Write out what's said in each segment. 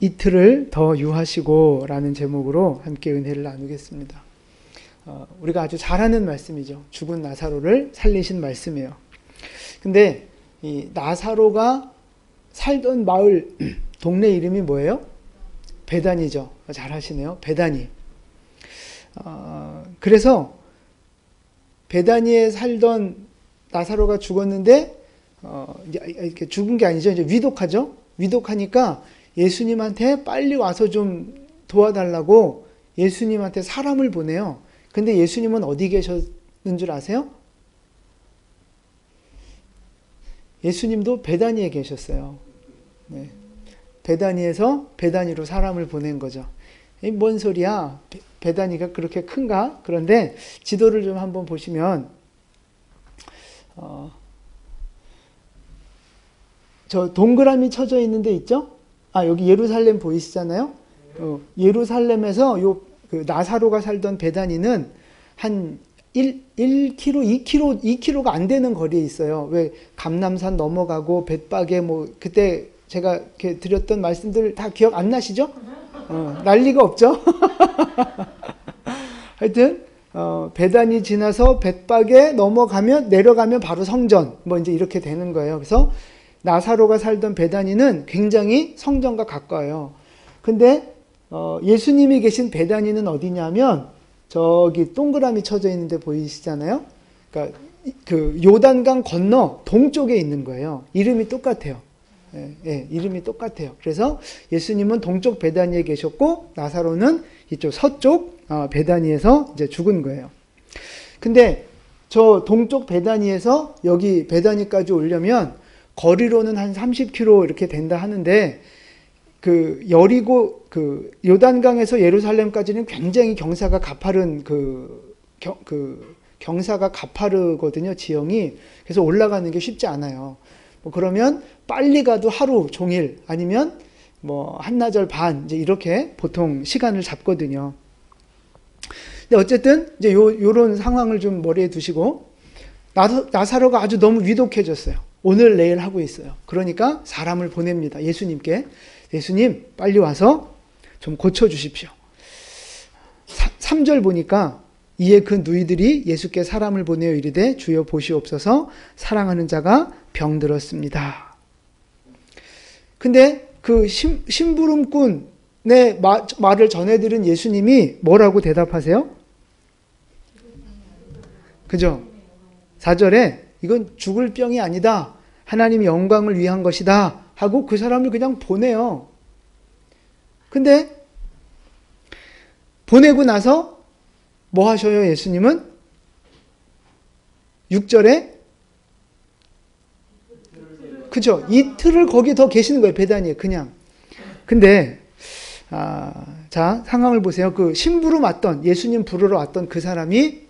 이틀을 더 유하시고 라는 제목으로 함께 은혜를 나누겠습니다. 우리가 아주 잘 아는 말씀이죠. 죽은 나사로를 살리신 말씀이에요. 근데 이 나사로가 살던 마을 동네 이름이 뭐예요? 베다니죠. 잘 하시네요. 베다니. 그래서 베다니에 살던 나사로가 죽었는데 이렇게 죽은 게 아니죠. 이제 위독하죠. 위독하니까 예수님한테 빨리 와서 좀 도와달라고 예수님한테 사람을 보내요. 근데 예수님은 어디 계셨는 줄 아세요? 예수님도 베다니에 계셨어요. 네. 베다니에서 베다니로 사람을 보낸 거죠. 뭔 소리야? 베다니가 그렇게 큰가? 그런데 지도를 좀 한번 보시면 저 동그라미 쳐져 있는 데 있죠? 여기 예루살렘 보이시잖아요? 예루살렘에서 그 나사로가 살던 베다니는 한 1km, 2km가 안 되는 거리에 있어요. 왜 감람산 넘어가고 벳박에 그때 제가 이렇게 드렸던 말씀들 다 기억 안 나시죠? 난리가 없죠? 하여튼 베다니 지나서 벳박에 넘어가면 내려가면 바로 성전 이제 이렇게 되는 거예요. 그래서 나사로가 살던 베다니는 굉장히 성전과 가까워요. 근데 예수님이 계신 베다니는 어디냐면 저기 동그라미 쳐져 있는데 보이시잖아요. 그러니까 그 요단강 건너 동쪽에 있는 거예요. 이름이 똑같아요. 예, 이름이 똑같아요. 그래서 예수님은 동쪽 베다니에 계셨고 나사로는 이쪽 서쪽 베다니에서 이제 죽은 거예요. 근데 저 동쪽 베다니에서 여기 베다니까지 오려면 거리로는 한 30km 이렇게 된다 하는데 그 여리고 그 요단강에서 예루살렘까지는 굉장히 경사가 가파른 경사가 가파르거든요, 지형이. 그래서 올라가는 게 쉽지 않아요. 그러면 빨리 가도 하루 종일 아니면 한나절 반 이제 이렇게 보통 시간을 잡거든요. 근데 어쨌든 이제 요런 상황을 좀 머리에 두시고 나사로가 아주 너무 위독해졌어요. 오늘 내일 하고 있어요. 그러니까 사람을 보냅니다. 예수님께. 예수님 빨리 와서 좀 고쳐주십시오. 3절 보니까 이에 그 누이들이 예수께 사람을 보내어 이르되 주여 보시옵소서 사랑하는 자가 병들었습니다. 근데 그 심부름꾼의 말을 전해들은 예수님이 뭐라고 대답하세요? 그죠? 4절에 이건 죽을 병이 아니다. 하나님의 영광을 위한 것이다. 하고 그 사람을 그냥 보내요. 근데 보내고 나서 뭐 하셔요, 예수님은? 6절에 그죠? 이틀을 거기 더 계시는 거예요, 베다니에 그냥. 근데 자, 상황을 보세요. 그 심부름 왔던 예수님 부르러 왔던 그 사람이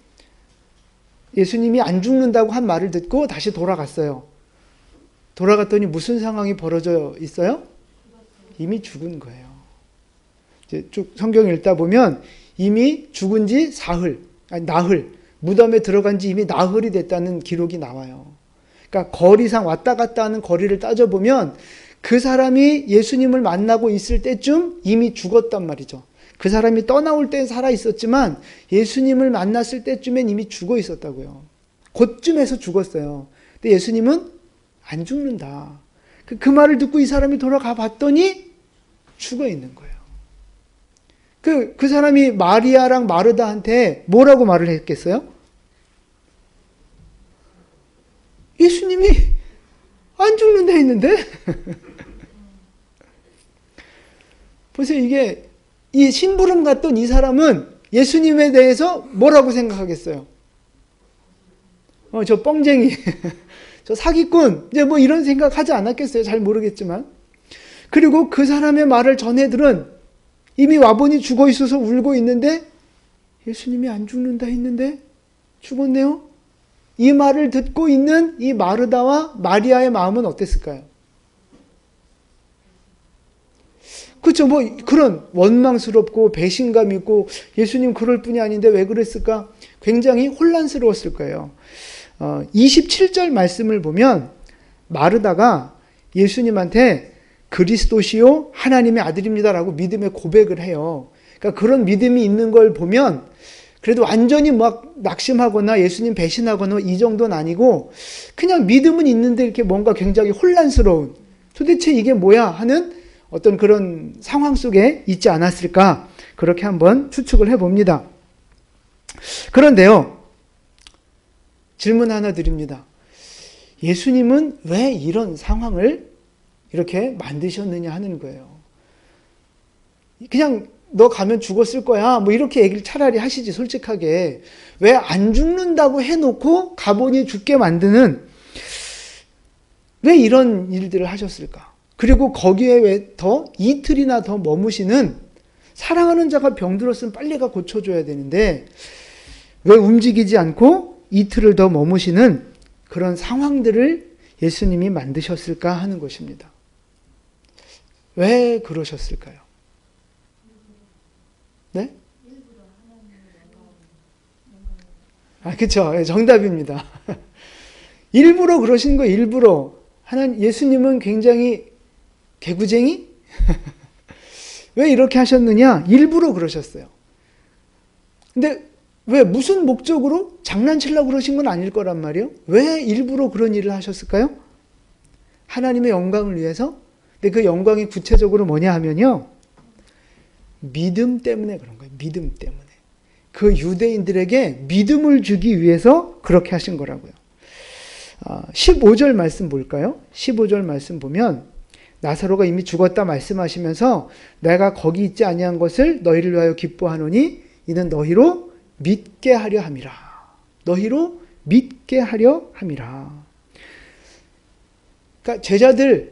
예수님이 안 죽는다고 한 말을 듣고 다시 돌아갔어요. 돌아갔더니 무슨 상황이 벌어져 있어요? 이미 죽은 거예요. 이제 쭉 성경 읽다 보면 이미 죽은 지 나흘, 무덤에 들어간 지 이미 나흘이 됐다는 기록이 나와요. 그러니까 거리상 왔다 갔다 하는 거리를 따져보면 그 사람이 예수님을 만나고 있을 때쯤 이미 죽었단 말이죠. 그 사람이 떠나올 땐 살아 있었지만 예수님을 만났을 때쯤엔 이미 죽어 있었다고요. 그쯤에서 죽었어요. 근데 예수님은 안 죽는다. 그 말을 듣고 이 사람이 돌아가 봤더니 죽어 있는 거예요. 그 사람이 마리아랑 마르다한테 뭐라고 말을 했겠어요? 예수님이 안 죽는다 했는데? 보세요. 이게 이 심부름 갔던 이 사람은 예수님에 대해서 뭐라고 생각하겠어요? 저 뻥쟁이, 저 사기꾼, 이제 이런 생각 하지 않았겠어요? 잘 모르겠지만. 그리고 그 사람의 말을 전해들은 이미 와보니 죽어 있어서 울고 있는데 예수님이 안 죽는다 했는데 죽었네요? 이 말을 듣고 있는 이 마르다와 마리아의 마음은 어땠을까요? 그렇죠. 그런 원망스럽고 배신감 있고 예수님 그럴 뿐이 아닌데 왜 그랬을까? 굉장히 혼란스러웠을 거예요. 27절 말씀을 보면 마르다가 예수님한테 그리스도시요 하나님의 아들입니다라고 믿음의 고백을 해요. 그러니까 그런 믿음이 있는 걸 보면 그래도 완전히 막 낙심하거나 예수님 배신하거나 이 정도는 아니고 그냥 믿음은 있는데 이렇게 뭔가 굉장히 혼란스러운 도대체 이게 뭐야 하는 어떤 그런 상황 속에 있지 않았을까 그렇게 한번 추측을 해봅니다. 그런데요. 질문 하나 드립니다. 예수님은 왜 이런 상황을 이렇게 만드셨느냐 하는 거예요. 그냥 너 가면 죽었을 거야. 뭐 이렇게 얘기를 차라리 하시지 솔직하게. 왜 안 죽는다고 해놓고 가보니 죽게 만드는 왜 이런 일들을 하셨을까? 그리고 거기에 왜 더 이틀이나 더 머무시는 사랑하는 자가 병들었으면 빨리 가 고쳐줘야 되는데 왜 움직이지 않고 이틀을 더 머무시는 그런 상황들을 예수님이 만드셨을까 하는 것입니다. 왜 그러셨을까요? 네? 그쵸. 정답입니다. 일부러 그러신 거예요. 일부러. 예수님은 굉장히 개구쟁이? 왜 이렇게 하셨느냐? 일부러 그러셨어요. 근데 왜 무슨 목적으로 장난치려고 그러신 건 아닐 거란 말이에요. 왜 일부러 그런 일을 하셨을까요? 하나님의 영광을 위해서? 근데 그 영광이 구체적으로 뭐냐 하면요. 믿음 때문에 그런 거예요. 믿음 때문에. 그 유대인들에게 믿음을 주기 위해서 그렇게 하신 거라고요. 15절 말씀 볼까요? 15절 말씀 보면 나사로가 이미 죽었다 말씀하시면서 내가 거기 있지 아니한 것을 너희를 위하여 기뻐하노니 이는 너희로 믿게 하려 함이라. 너희로 믿게 하려 함이라. 그러니까 제자들에게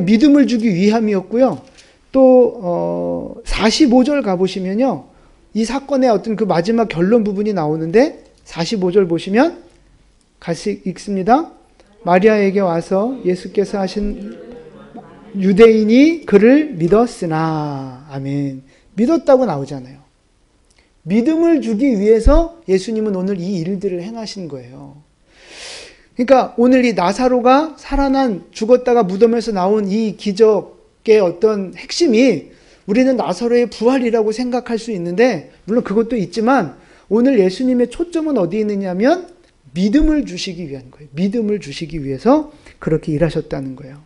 믿음을 주기 위함이었고요. 또 45절 가보시면요. 이 사건의 어떤 그 마지막 결론 부분이 나오는데 45절 보시면 같이 읽습니다. 마리아에게 와서 예수께서 하신 유대인이 그를 믿었으나 아멘. 믿었다고 나오잖아요. 믿음을 주기 위해서 예수님은 오늘 이 일들을 행하신 거예요. 그러니까 오늘 이 나사로가 살아난 죽었다가 무덤에서 나온 이 기적의 어떤 핵심이 우리는 나사로의 부활이라고 생각할 수 있는데 물론 그것도 있지만 오늘 예수님의 초점은 어디에 있느냐면 믿음을 주시기 위한 거예요. 믿음을 주시기 위해서 그렇게 일하셨다는 거예요.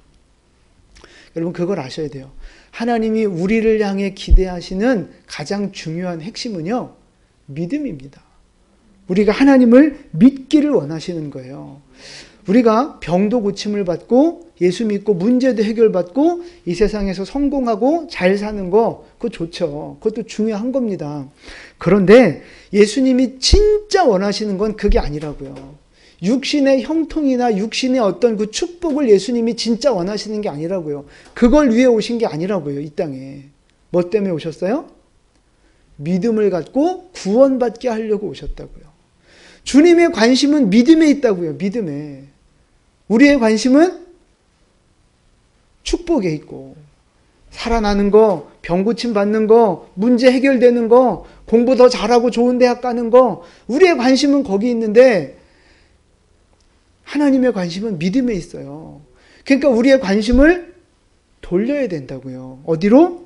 여러분 그걸 아셔야 돼요. 하나님이 우리를 향해 기대하시는 가장 중요한 핵심은요. 믿음입니다. 우리가 하나님을 믿기를 원하시는 거예요. 우리가 병도 고침을 받고 예수 믿고 문제도 해결받고 이 세상에서 성공하고 잘 사는 거 그거 좋죠. 그것도 중요한 겁니다. 그런데 예수님이 진짜 원하시는 건 그게 아니라고요. 육신의 형통이나 육신의 어떤 그 축복을 예수님이 진짜 원하시는 게 아니라고요. 그걸 위해 오신 게 아니라고요. 이 땅에. 뭐 때문에 오셨어요? 믿음을 갖고 구원받게 하려고 오셨다고요. 주님의 관심은 믿음에 있다고요. 믿음에. 우리의 관심은 축복에 있고 살아나는 거, 병 고침 받는 거, 문제 해결되는 거, 공부 더 잘하고 좋은 대학 가는 거 우리의 관심은 거기 있는데 하나님의 관심은 믿음에 있어요. 그러니까 우리의 관심을 돌려야 된다고요. 어디로?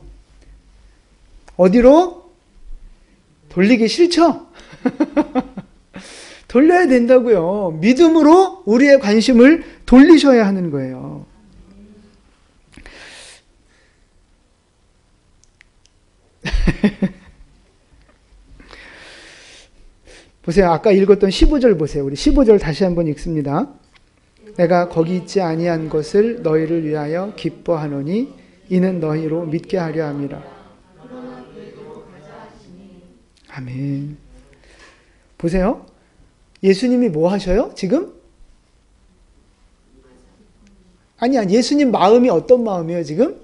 돌리기 싫죠? 돌려야 된다고요. 믿음으로 우리의 관심을 돌리셔야 하는 거예요. 보세요. 아까 읽었던 15절 보세요. 우리 15절 다시 한번 읽습니다. 내가 거기 있지 아니한 것을 너희를 위하여 기뻐하노니 이는 너희로 믿게 하려 함이라. 아멘. 보세요. 예수님이 뭐 하셔요? 지금? 아니, 예수님 마음이 어떤 마음이에요, 지금?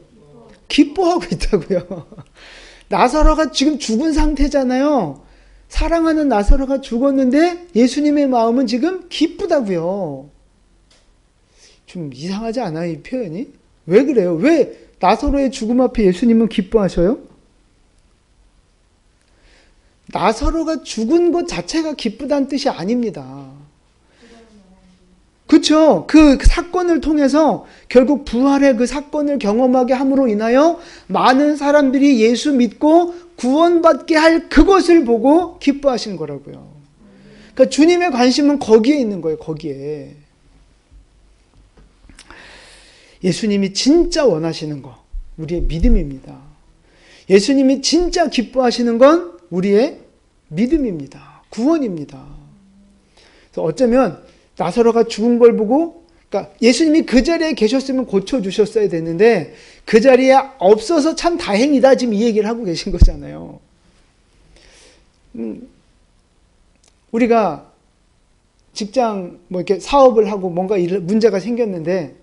기뻐하고 있다고요. 나사로가 지금 죽은 상태잖아요. 사랑하는 나사로가 죽었는데 예수님의 마음은 지금 기쁘다고요. 좀 이상하지 않아요, 이 표현이? 왜 그래요? 왜 나사로의 죽음 앞에 예수님은 기뻐하셔요? 나사로가 죽은 것 자체가 기쁘다는 뜻이 아닙니다. 그쵸? 그 사건을 통해서 결국 부활의 그 사건을 경험하게 함으로 인하여 많은 사람들이 예수 믿고 구원받게 할 그것을 보고 기뻐하신 거라고요. 그러니까 주님의 관심은 거기에 있는 거예요. 거기에. 예수님이 진짜 원하시는 거, 우리의 믿음입니다. 예수님이 진짜 기뻐하시는 건 우리의 믿음입니다. 구원입니다. 그래서 어쩌면 나사로가 죽은 걸 보고, 그러니까 예수님이 그 자리에 계셨으면 고쳐주셨어야 됐는데 그 자리에 없어서 참 다행이다, 지금 이 얘기를 하고 계신 거잖아요. 우리가 직장 뭐 이렇게 사업을 하고 뭔가 문제가 생겼는데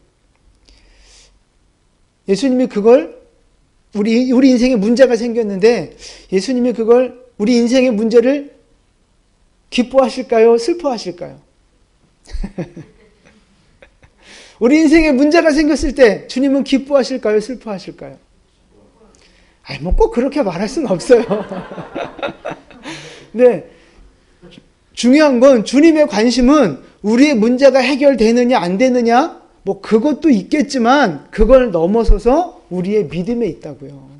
예수님이 그걸 우리 인생에 문제가 생겼는데 예수님이 그걸 우리 인생의 문제를 기뻐하실까요? 슬퍼하실까요? 우리 인생에 문제가 생겼을 때 주님은 기뻐하실까요? 슬퍼하실까요? 아니 뭐 꼭 그렇게 말할 수는 없어요. 근데 중요한 건 주님의 관심은 우리의 문제가 해결되느냐 안 되느냐 뭐 그것도 있겠지만 그걸 넘어서서 우리의 믿음에 있다고요.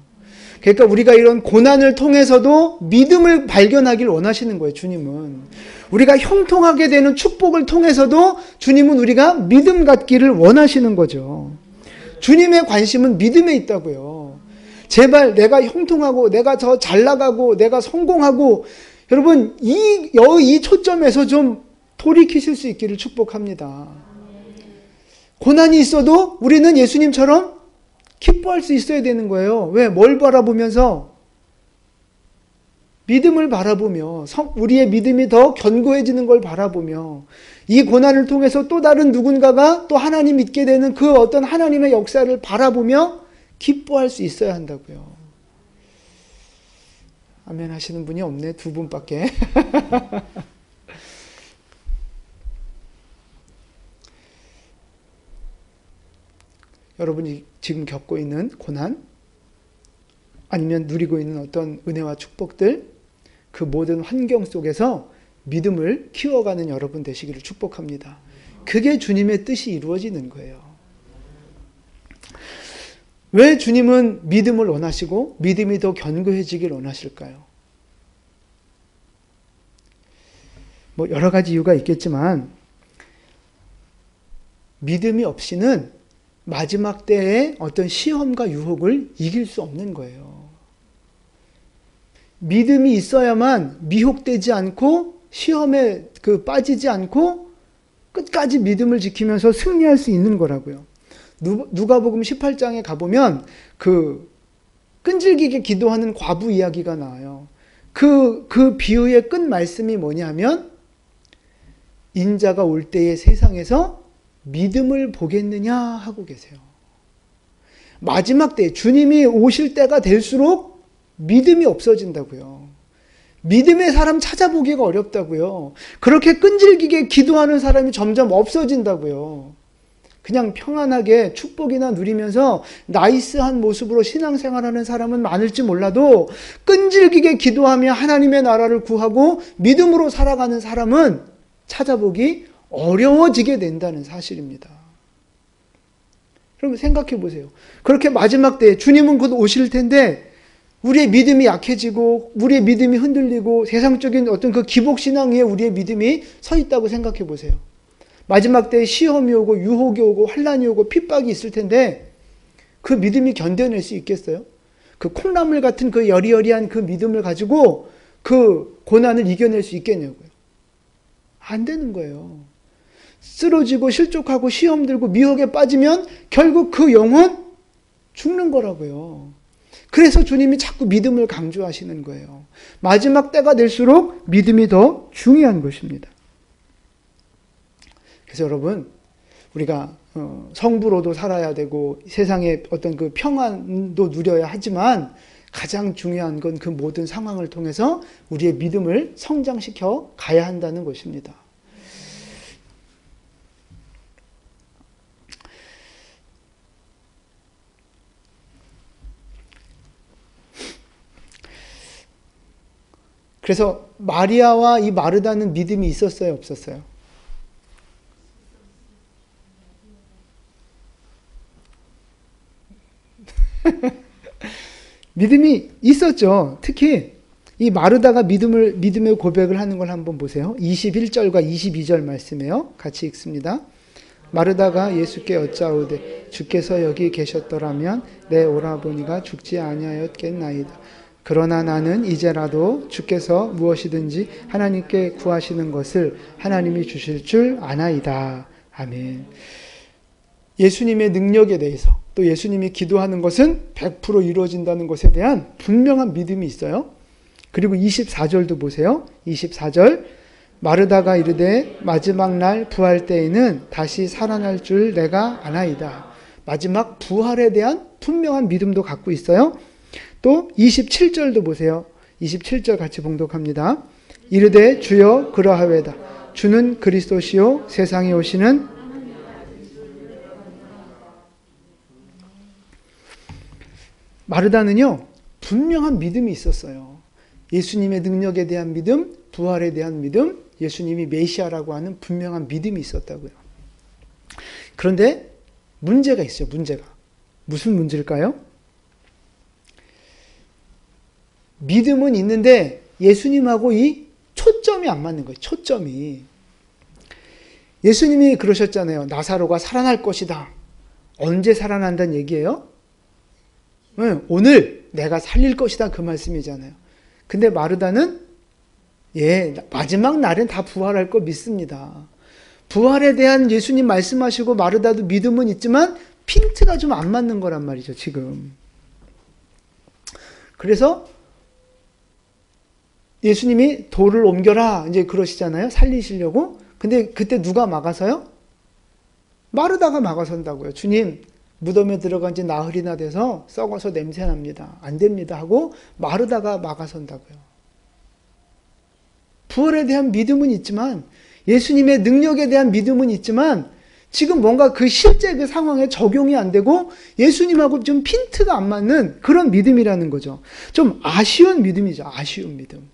그러니까 우리가 이런 고난을 통해서도 믿음을 발견하길 원하시는 거예요. 주님은. 우리가 형통하게 되는 축복을 통해서도 주님은 우리가 믿음 갖기를 원하시는 거죠. 주님의 관심은 믿음에 있다고요. 제발 내가 형통하고 내가 더 잘 나가고 내가 성공하고, 여러분 이 초점에서 좀 돌이키실 수 있기를 축복합니다. 고난이 있어도 우리는 예수님처럼 기뻐할 수 있어야 되는 거예요. 왜? 뭘 바라보면서? 믿음을 바라보며, 우리의 믿음이 더 견고해지는 걸 바라보며, 이 고난을 통해서 또 다른 누군가가 또 하나님 믿게 되는 그 어떤 하나님의 역사를 바라보며 기뻐할 수 있어야 한다고요. 아멘 하시는 분이 없네. 두 분밖에. 여러분이 지금 겪고 있는 고난, 아니면 누리고 있는 어떤 은혜와 축복들, 그 모든 환경 속에서 믿음을 키워가는 여러분 되시기를 축복합니다. 그게 주님의 뜻이 이루어지는 거예요. 왜 주님은 믿음을 원하시고 믿음이 더 견고해지길 원하실까요? 뭐 여러 가지 이유가 있겠지만 믿음이 없이는 마지막 때의 어떤 시험과 유혹을 이길 수 없는 거예요. 믿음이 있어야만 미혹되지 않고 시험에 빠지지 않고 끝까지 믿음을 지키면서 승리할 수 있는 거라고요. 누가복음 18장에 가보면 그 끈질기게 기도하는 과부 이야기가 나와요. 그 비유의 끝 말씀이 뭐냐면 인자가 올 때의 세상에서 믿음을 보겠느냐 하고 계세요. 마지막 때 주님이 오실 때가 될수록 믿음이 없어진다고요. 믿음의 사람 찾아보기가 어렵다고요. 그렇게 끈질기게 기도하는 사람이 점점 없어진다고요. 그냥 평안하게 축복이나 누리면서 나이스한 모습으로 신앙생활하는 사람은 많을지 몰라도 끈질기게 기도하며 하나님의 나라를 구하고 믿음으로 살아가는 사람은 찾아보기 어려워지게 된다는 사실입니다. 여러분 생각해 보세요. 그렇게 마지막 때에 주님은 곧 오실 텐데 우리의 믿음이 약해지고 우리의 믿음이 흔들리고 세상적인 어떤 그 기복신앙 위에 우리의 믿음이 서 있다고 생각해 보세요. 마지막 때에 시험이 오고 유혹이 오고 환난이 오고 핍박이 있을 텐데 그 믿음이 견뎌낼 수 있겠어요? 그 콩나물 같은 그 여리여리한 그 믿음을 가지고 그 고난을 이겨낼 수 있겠냐고요. 안 되는 거예요. 쓰러지고 실족하고 시험 들고 미혹에 빠지면 결국 그 영혼 죽는 거라고요. 그래서 주님이 자꾸 믿음을 강조하시는 거예요. 마지막 때가 될수록 믿음이 더 중요한 것입니다. 그래서 여러분, 우리가 성부로도 살아야 되고 세상의 어떤 그 평안도 누려야 하지만 가장 중요한 건 그 모든 상황을 통해서 우리의 믿음을 성장시켜 가야 한다는 것입니다. 그래서 마리아와 이 마르다는 믿음이 있었어요, 없었어요? 믿음이 있었죠. 특히 이 마르다가 믿음의 고백을 하는 걸 한번 보세요. 21절과 22절 말씀이에요. 같이 읽습니다. 마르다가 예수께 여짜오되 주께서 여기 계셨더라면 내 오라버니가 죽지 아니하였겠나이다. 그러나 나는 이제라도 주께서 무엇이든지 하나님께 구하시는 것을 하나님이 주실 줄 아나이다. 아멘. 예수님의 능력에 대해서 또 예수님이 기도하는 것은 100% 이루어진다는 것에 대한 분명한 믿음이 있어요. 그리고 24절도 보세요. 24절 마르다가 이르되 마지막 날 부활 때에는 다시 살아날 줄 내가 아나이다. 마지막 부활에 대한 분명한 믿음도 갖고 있어요. 또 27절도 보세요. 27절 같이 봉독합니다. 이르되 주여 그러하외다. 주는 그리스도시요 세상에 오시는 마르다는요 분명한 믿음이 있었어요. 예수님의 능력에 대한 믿음, 부활에 대한 믿음, 예수님이 메시아라고 하는 분명한 믿음이 있었다고요. 그런데 문제가 있어요. 문제가. 무슨 문제일까요? 믿음은 있는데 예수님하고 이 초점이 안 맞는 거예요. 초점이. 예수님이 그러셨잖아요. 나사로가 살아날 것이다. 언제 살아난다는 얘기예요? 네, 오늘 내가 살릴 것이다. 그 말씀이잖아요. 근데 마르다는 마지막 날엔 다 부활할 거 믿습니다. 부활에 대한 예수님 말씀하시고 마르다도 믿음은 있지만 핀트가 좀 안 맞는 거란 말이죠. 지금. 그래서 예수님이 돌을 옮겨라 이제 그러시잖아요. 살리시려고. 근데 그때 누가 막아서요? 마르다가 막아선다고요. 주님 무덤에 들어간 지 나흘이나 돼서 썩어서 냄새납니다. 안 됩니다 하고 마르다가 막아선다고요. 부활에 대한 믿음은 있지만 예수님의 능력에 대한 믿음은 있지만 지금 뭔가 그 실제 그 상황에 적용이 안 되고 예수님하고 좀 핀트가 안 맞는 그런 믿음이라는 거죠. 좀 아쉬운 믿음이죠. 아쉬운 믿음.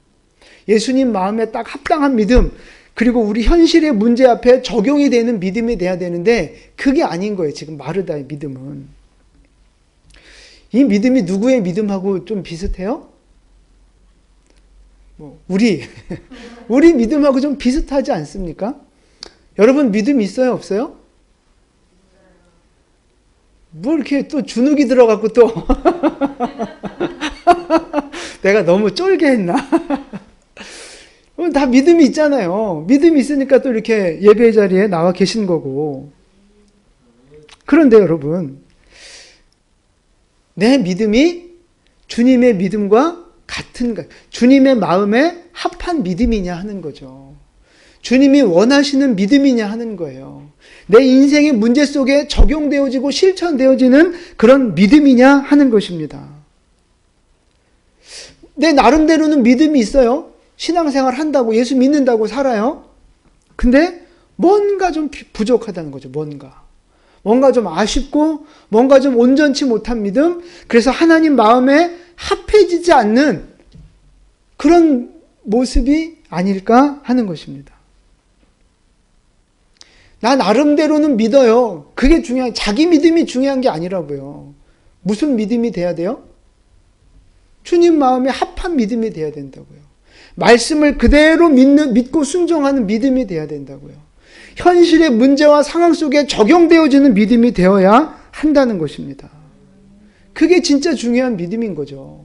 예수님 마음에 딱 합당한 믿음, 그리고 우리 현실의 문제 앞에 적용이 되는 믿음이 돼야 되는데 그게 아닌 거예요. 지금 마르다의 믿음은. 이 믿음이 누구의 믿음하고 좀 비슷해요? 우리 믿음하고 좀 비슷하지 않습니까? 여러분 믿음 있어요? 없어요? 뭐 이렇게 또 주눅이 들어갖고 또 내가 너무 쫄게 했나? 다 믿음이 있잖아요. 믿음이 있으니까 또 이렇게 예배 자리에 나와 계신 거고. 그런데 여러분, 내 믿음이 주님의 믿음과 같은가, 주님의 마음에 합한 믿음이냐 하는 거죠. 주님이 원하시는 믿음이냐 하는 거예요. 내 인생의 문제 속에 적용되어지고 실천되어지는 그런 믿음이냐 하는 것입니다. 내 나름대로는 믿음이 있어요. 신앙생활 한다고 예수 믿는다고 살아요. 근데 뭔가 좀 부족하다는 거죠. 뭔가 좀 아쉽고 뭔가 좀 온전치 못한 믿음. 그래서 하나님 마음에 합해지지 않는 그런 모습이 아닐까 하는 것입니다. 나 나름대로는 믿어요. 그게 자기 믿음이 중요한 게 아니라고요. 무슨 믿음이 돼야 돼요? 주님 마음에 합한 믿음이 돼야 된다고요. 말씀을 그대로 믿고 순종하는 믿음이 돼야 된다고요. 현실의 문제와 상황 속에 적용되어지는 믿음이 되어야 한다는 것입니다. 그게 진짜 중요한 믿음인 거죠.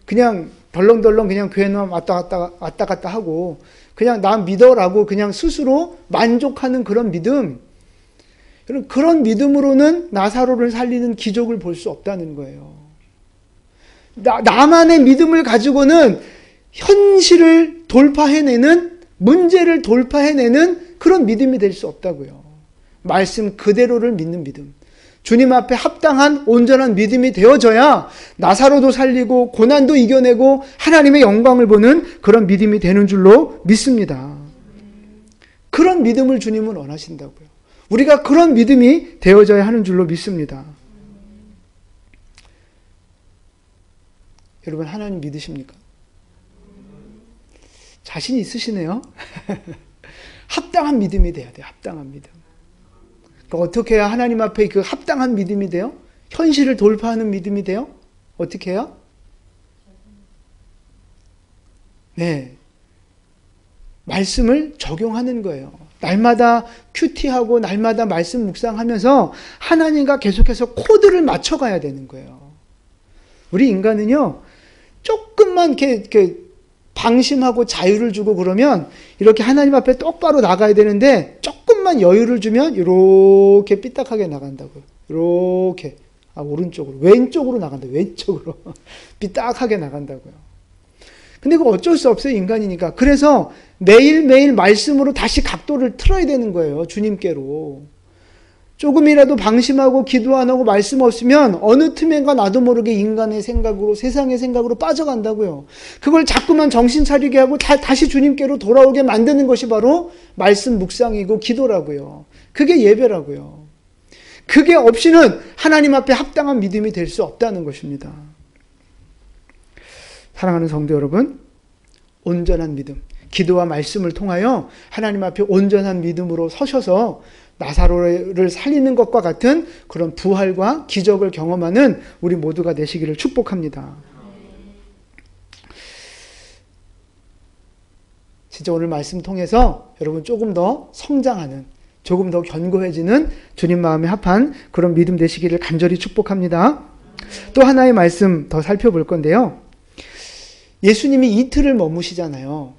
그냥 덜렁덜렁 그냥 교회만 왔다 갔다 하고 그냥 나 믿어라고 그냥 스스로 만족하는 그런 믿음. 그런 믿음으로는 나사로를 살리는 기적을 볼 수 없다는 거예요. 나만의 믿음을 가지고는 현실을 돌파해내는, 문제를 돌파해내는 그런 믿음이 될 수 없다고요. 말씀 그대로를 믿는 믿음. 주님 앞에 합당한 온전한 믿음이 되어져야 나사로도 살리고 고난도 이겨내고 하나님의 영광을 보는 그런 믿음이 되는 줄로 믿습니다. 그런 믿음을 주님은 원하신다고요. 우리가 그런 믿음이 되어져야 하는 줄로 믿습니다. 여러분 하나님 믿으십니까? 자신 있으시네요. 합당한 믿음이 돼야 돼요. 합당한 믿음. 어떻게 해야 하나님 앞에 그 합당한 믿음이 돼요? 현실을 돌파하는 믿음이 돼요? 어떻게 해요? 네. 말씀을 적용하는 거예요. 날마다 큐티하고 날마다 말씀 묵상하면서 하나님과 계속해서 코드를 맞춰가야 되는 거예요. 우리 인간은요, 조금만 이렇게 방심하고 자유를 주고 그러면 이렇게 하나님 앞에 똑바로 나가야 되는데 조금만 여유를 주면 이렇게 삐딱하게 나간다고요. 이렇게. 오른쪽으로. 왼쪽으로 나간다. 왼쪽으로. 삐딱하게 나간다고요. 근데 그거 어쩔 수 없어요. 인간이니까. 그래서 매일매일 말씀으로 다시 각도를 틀어야 되는 거예요. 주님께로. 조금이라도 방심하고 기도 안 하고 말씀 없으면 어느 틈엔가 나도 모르게 인간의 생각으로, 세상의 생각으로 빠져간다고요. 그걸 자꾸만 정신 차리게 하고 다시 주님께로 돌아오게 만드는 것이 바로 말씀 묵상이고 기도라고요. 그게 예배라고요. 그게 없이는 하나님 앞에 합당한 믿음이 될 수 없다는 것입니다. 사랑하는 성도 여러분, 온전한 믿음, 기도와 말씀을 통하여 하나님 앞에 온전한 믿음으로 서셔서 나사로를 살리는 것과 같은 그런 부활과 기적을 경험하는 우리 모두가 되시기를 축복합니다. 진짜 오늘 말씀 통해서 여러분 조금 더 성장하는, 조금 더 견고해지는 주님 마음에 합한 그런 믿음 되시기를 간절히 축복합니다. 또 하나의 말씀 더 살펴볼 건데요. 예수님이 이틀을 머무시잖아요.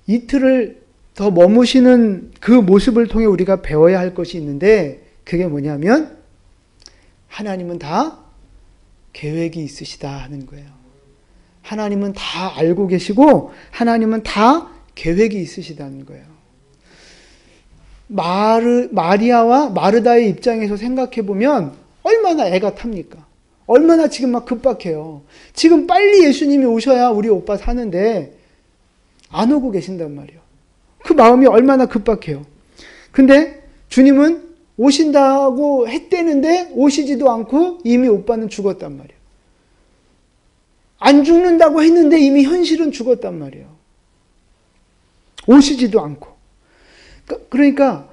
이틀을 더 머무시는 그 모습을 통해 우리가 배워야 할 것이 있는데 그게 뭐냐면 하나님은 다 계획이 있으시다 하는 거예요. 하나님은 다 알고 계시고 하나님은 다 계획이 있으시다는 거예요. 마리아와 마르다의 입장에서 생각해 보면 얼마나 애가 탑니까? 얼마나 지금 막 급박해요. 지금 빨리 예수님이 오셔야 우리 오빠 사는데 안 오고 계신단 말이에요. 그 마음이 얼마나 급박해요. 근데 주님은 오신다고 했대는데 오시지도 않고 이미 오빠는 죽었단 말이에요. 안 죽는다고 했는데 이미 현실은 죽었단 말이에요. 오시지도 않고. 그러니까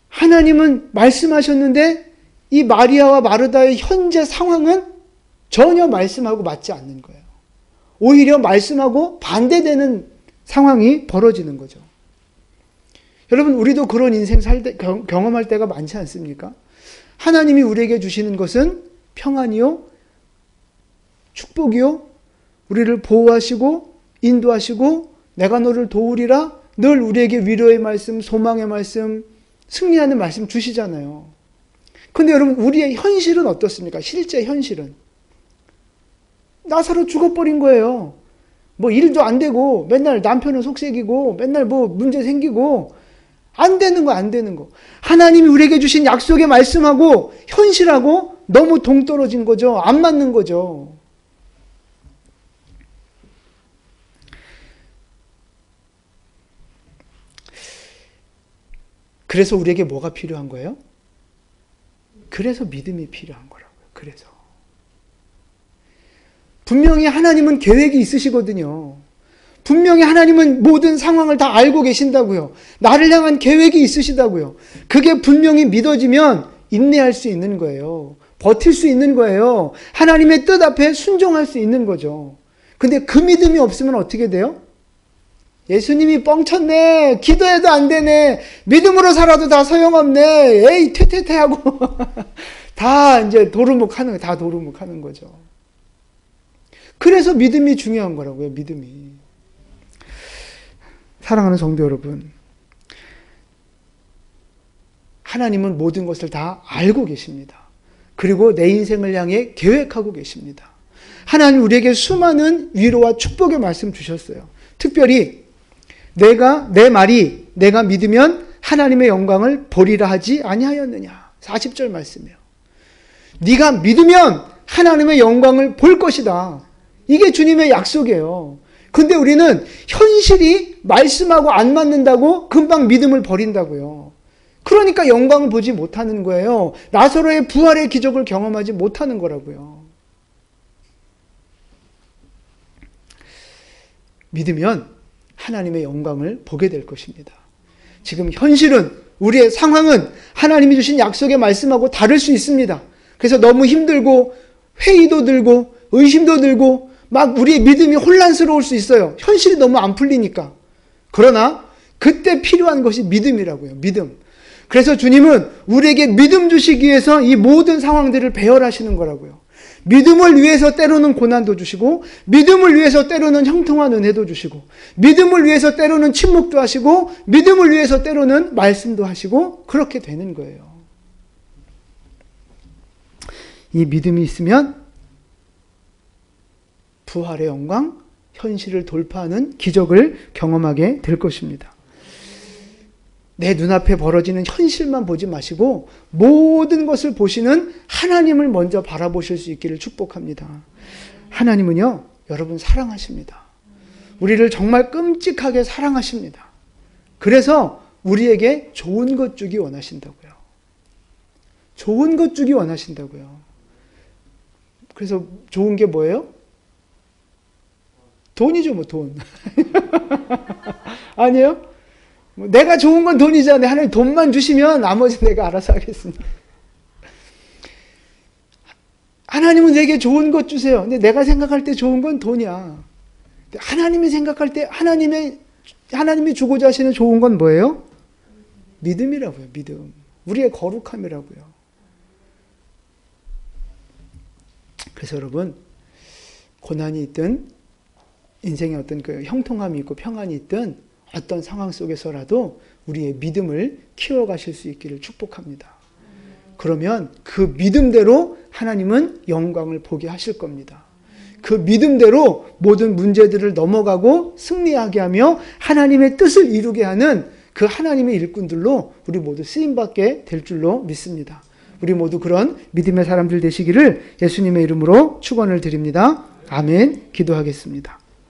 하나님은 말씀하셨는데 이 마리아와 마르다의 현재 상황은 전혀 말씀하고 맞지 않는 거예요. 오히려 말씀하고 반대되는 상황이 벌어지는 거죠. 여러분, 우리도 그런 인생 경험할 때가 많지 않습니까? 하나님이 우리에게 주시는 것은 평안이요, 축복이요, 우리를 보호하시고 인도하시고 내가 너를 도우리라 늘 우리에게 위로의 말씀, 소망의 말씀, 승리하는 말씀 주시잖아요. 근데 여러분, 우리의 현실은 어떻습니까? 실제 현실은. 나사로 죽어버린 거예요. 뭐 일도 안 되고 맨날 남편은 속색이고 맨날 뭐 문제 생기고 안 되는 거 안 되는 거. 하나님이 우리에게 주신 약속의 말씀하고 현실하고 너무 동떨어진 거죠. 안 맞는 거죠. 그래서 우리에게 뭐가 필요한 거예요? 그래서 믿음이 필요한 거라고요. 그래서. 분명히 하나님은 계획이 있으시거든요. 분명히 하나님은 모든 상황을 다 알고 계신다고요. 나를 향한 계획이 있으시다고요. 그게 분명히 믿어지면 인내할 수 있는 거예요. 버틸 수 있는 거예요. 하나님의 뜻 앞에 순종할 수 있는 거죠. 근데 그 믿음이 없으면 어떻게 돼요? 예수님이 뻥쳤네. 기도해도 안 되네. 믿음으로 살아도 다 소용없네. 에이, 퇴퇴퇴 하고. 다 이제 도루묵하는, 다 도루묵하는 거죠. 그래서 믿음이 중요한 거라고요, 믿음이. 사랑하는 성도 여러분. 하나님은 모든 것을 다 알고 계십니다. 그리고 내 인생을 향해 계획하고 계십니다. 하나님 우리에게 수많은 위로와 축복의 말씀 주셨어요. 특별히 내 말이 내가 믿으면 하나님의 영광을 보리라 하지 아니하였느냐. 40절 말씀이에요. 네가 믿으면 하나님의 영광을 볼 것이다. 이게 주님의 약속이에요. 근데 우리는 현실이 말씀하고 안 맞는다고 금방 믿음을 버린다고요. 그러니까 영광을 보지 못하는 거예요. 나사로의 부활의 기적을 경험하지 못하는 거라고요. 믿으면 하나님의 영광을 보게 될 것입니다. 지금 현실은, 우리의 상황은 하나님이 주신 약속의 말씀하고 다를 수 있습니다. 그래서 너무 힘들고 회의도 들고 의심도 들고 막 우리의 믿음이 혼란스러울 수 있어요. 현실이 너무 안 풀리니까. 그러나 그때 필요한 것이 믿음이라고요. 믿음. 그래서 주님은 우리에게 믿음 주시기 위해서 이 모든 상황들을 배열하시는 거라고요. 믿음을 위해서 때로는 고난도 주시고, 믿음을 위해서 때로는 형통한 은혜도 주시고, 믿음을 위해서 때로는 침묵도 하시고, 믿음을 위해서 때로는 말씀도 하시고, 그렇게 되는 거예요. 이 믿음이 있으면 부활의 영광, 현실을 돌파하는 기적을 경험하게 될 것입니다. 내 눈앞에 벌어지는 현실만 보지 마시고 모든 것을 보시는 하나님을 먼저 바라보실 수 있기를 축복합니다. 하나님은요, 여러분 사랑하십니다. 우리를 정말 끔찍하게 사랑하십니다. 그래서 우리에게 좋은 것 주기 원하신다고요. 좋은 것 주기 원하신다고요. 그래서 좋은 게 뭐예요? 돈이죠, 뭐 돈. 아니에요? 내가 좋은 건 돈이잖아요. 하나님 돈만 주시면 나머지 내가 알아서 하겠습니다. 하나님은 내게 좋은 것 주세요. 근데 내가 생각할 때 좋은 건 돈이야. 하나님이 생각할 때 하나님이 주고자 하시는 좋은 건 뭐예요? 믿음이라고요. 믿음. 우리의 거룩함이라고요. 그래서 여러분, 고난이 있든 인생에 어떤 그 형통함이 있고 평안이 있든 어떤 상황 속에서라도 우리의 믿음을 키워가실 수 있기를 축복합니다. 그러면 그 믿음대로 하나님은 영광을 보게 하실 겁니다. 그 믿음대로 모든 문제들을 넘어가고 승리하게 하며 하나님의 뜻을 이루게 하는 그 하나님의 일꾼들로 우리 모두 쓰임받게 될 줄로 믿습니다. 우리 모두 그런 믿음의 사람들 되시기를 예수님의 이름으로 축원을 드립니다. 아멘. 기도하겠습니다.